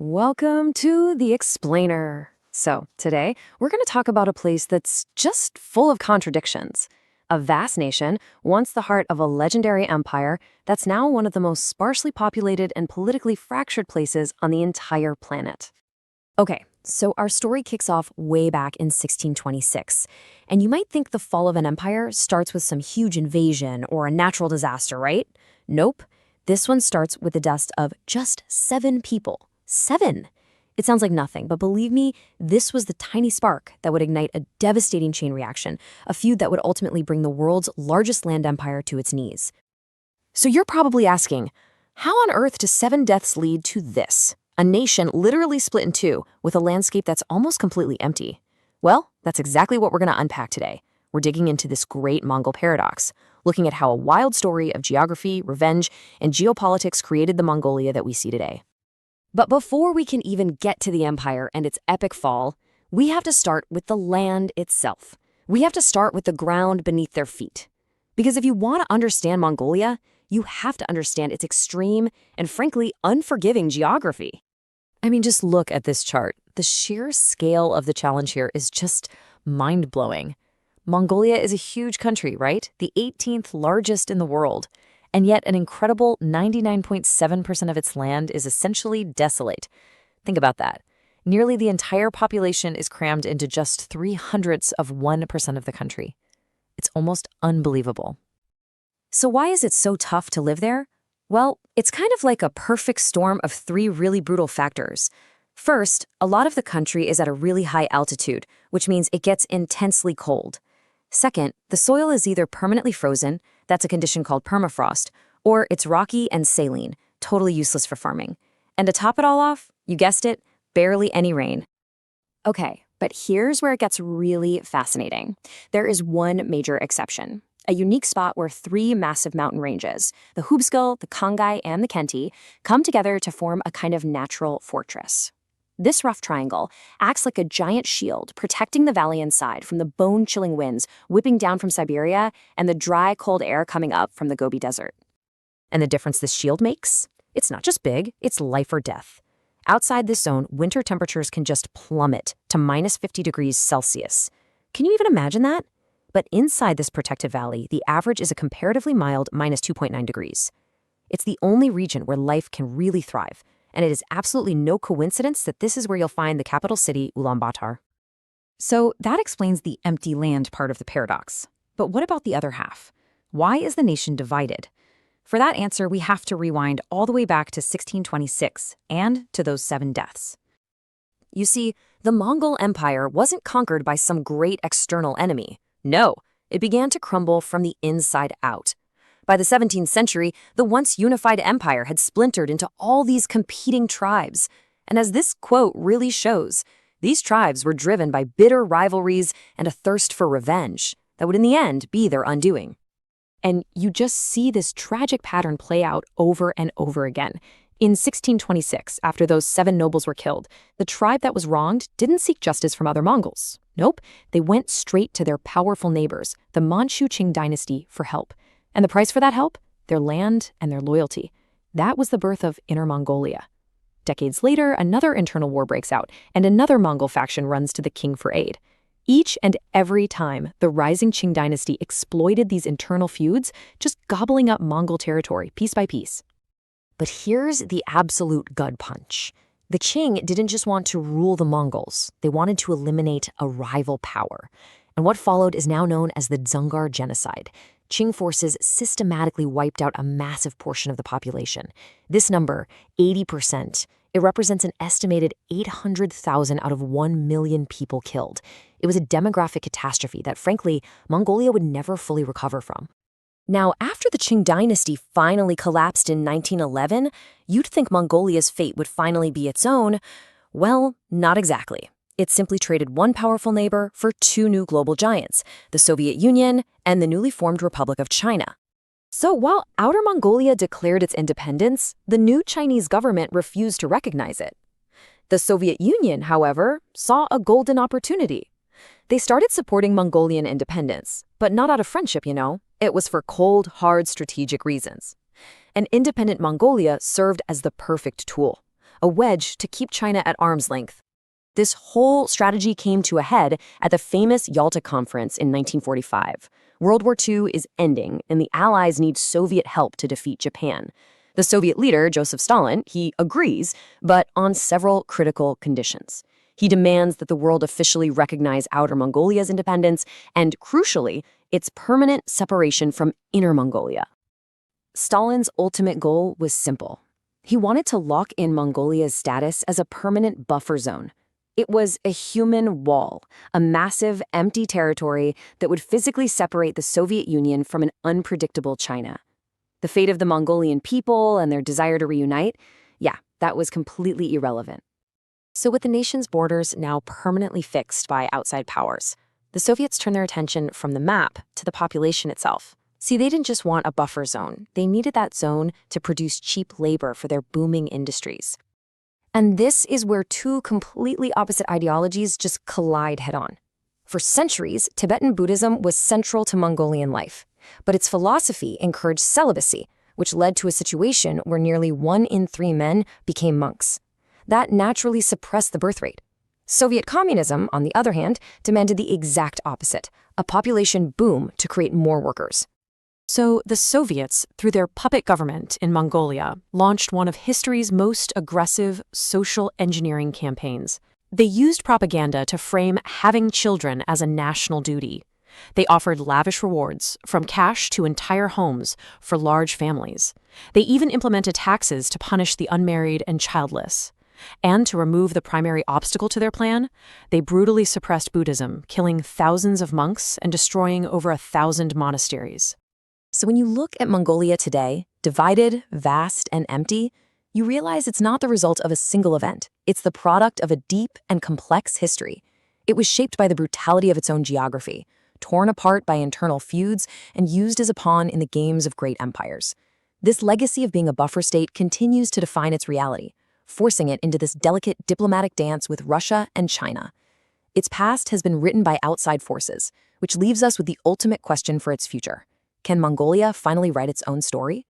Welcome to The Explainer. So, today, we're going to talk about a place that's just full of contradictions. A vast nation, once the heart of a legendary empire, that's now one of the most sparsely populated and politically fractured places on the entire planet. Okay, so our story kicks off way back in 1626. And you might think the fall of an empire starts with some huge invasion or a natural disaster, right? Nope. This one starts with the deaths of just 7 people. 7! It sounds like nothing, but believe me, this was the tiny spark that would ignite a devastating chain reaction, a feud that would ultimately bring the world's largest land empire to its knees. So you're probably asking, how on earth do 7 deaths lead to this? A nation literally split in two, with a landscape that's almost completely empty. Well, that's exactly what we're going to unpack today. We're digging into this great Mongol paradox, looking at how a wild story of geography, revenge, and geopolitics created the Mongolia that we see today. But before we can even get to the empire and its epic fall, we have to start with the land itself. We have to start with the ground beneath their feet. Because if you want to understand Mongolia, you have to understand its extreme and frankly unforgiving geography. I mean, just look at this chart. The sheer scale of the challenge here is just mind-blowing. Mongolia is a huge country, right? The 18th largest in the world. And yet an incredible 99.7% of its land is essentially desolate. Think about that. Nearly the entire population is crammed into just 0.03% of the country. It's almost unbelievable. So why is it so tough to live there? Well, it's kind of like a perfect storm of 3 really brutal factors. First, a lot of the country is at a really high altitude, which means it gets intensely cold. Second, the soil is either permanently frozen, that's a condition called permafrost, or it's rocky and saline, totally useless for farming. And to top it all off, you guessed it, barely any rain. Okay, but here's where it gets really fascinating. There is one major exception, a unique spot where 3 massive mountain ranges, the Hubskull, the Kongai, and the Khenti, come together to form a kind of natural fortress. This rough triangle acts like a giant shield, protecting the valley inside from the bone-chilling winds whipping down from Siberia and the dry, cold air coming up from the Gobi Desert. And the difference this shield makes? It's not just big, it's life or death. Outside this zone, winter temperatures can just plummet to minus 50 degrees Celsius. Can you even imagine that? But inside this protected valley, the average is a comparatively mild minus 2.9 degrees. It's the only region where life can really thrive. And it is absolutely no coincidence that this is where you'll find the capital city, Ulaanbaatar. So that explains the empty land part of the paradox. But what about the other half? Why is the nation divided? For that answer, we have to rewind all the way back to 1626 and to those 7 deaths. You see, the Mongol Empire wasn't conquered by some great external enemy. No, it began to crumble from the inside out. By the 17th century, the once unified empire had splintered into all these competing tribes. And as this quote really shows, these tribes were driven by bitter rivalries and a thirst for revenge that would in the end be their undoing. And you just see this tragic pattern play out over and over again. In 1626, after those 7 nobles were killed, the tribe that was wronged didn't seek justice from other Mongols. Nope, they went straight to their powerful neighbors, the Manchu Qing Dynasty, for help. And the price for that help? Their land and their loyalty. That was the birth of Inner Mongolia. Decades later, another internal war breaks out, and another Mongol faction runs to the king for aid. Each and every time, the rising Qing dynasty exploited these internal feuds, just gobbling up Mongol territory piece by piece. But here's the absolute gut punch. The Qing didn't just want to rule the Mongols. They wanted to eliminate a rival power. And what followed is now known as the Jungar Genocide. Qing forces systematically wiped out a massive portion of the population. This number, 80%, it represents an estimated 800,000 out of 1 million people killed. It was a demographic catastrophe that, frankly, Mongolia would never fully recover from. Now, after the Qing dynasty finally collapsed in 1911, you'd think Mongolia's fate would finally be its own. Well, not exactly. It simply traded one powerful neighbor for 2 new global giants, the Soviet Union and the newly formed Republic of China. So while Outer Mongolia declared its independence, the new Chinese government refused to recognize it. The Soviet Union, however, saw a golden opportunity. They started supporting Mongolian independence, but not out of friendship, you know. It was for cold, hard strategic reasons. And independent Mongolia served as the perfect tool. a wedge to keep China at arm's length. This whole strategy came to a head at the famous Yalta Conference in 1945. World War II is ending, and the Allies need Soviet help to defeat Japan. The Soviet leader, Joseph Stalin, he agrees, but on several critical conditions. He demands that the world officially recognize Outer Mongolia's independence and, crucially, its permanent separation from Inner Mongolia. Stalin's ultimate goal was simple. He wanted to lock in Mongolia's status as a permanent buffer zone. It was a human wall, a massive, empty territory that would physically separate the Soviet Union from an unpredictable China. The fate of the Mongolian people and their desire to reunite, that was completely irrelevant. So with the nation's borders now permanently fixed by outside powers, the Soviets turned their attention from the map to the population itself. See, they didn't just want a buffer zone. They needed that zone to produce cheap labor for their booming industries. And this is where two completely opposite ideologies just collide head-on. For centuries, Tibetan Buddhism was central to Mongolian life, but its philosophy encouraged celibacy, which led to a situation where nearly 1 in 3 men became monks. That naturally suppressed the birth rate. Soviet communism, on the other hand, demanded the exact opposite, a population boom to create more workers. So the Soviets, through their puppet government in Mongolia, launched one of history's most aggressive social engineering campaigns. They used propaganda to frame having children as a national duty. They offered lavish rewards, from cash to entire homes, for large families. They even implemented taxes to punish the unmarried and childless. And to remove the primary obstacle to their plan, they brutally suppressed Buddhism, killing thousands of monks and destroying over 1,000 monasteries. So when you look at Mongolia today, divided, vast, and empty, you realize it's not the result of a single event. It's the product of a deep and complex history. It was shaped by the brutality of its own geography, torn apart by internal feuds, and used as a pawn in the games of great empires. This legacy of being a buffer state continues to define its reality, forcing it into this delicate diplomatic dance with Russia and China. Its past has been written by outside forces, which leaves us with the ultimate question for its future. Can Mongolia finally write its own story?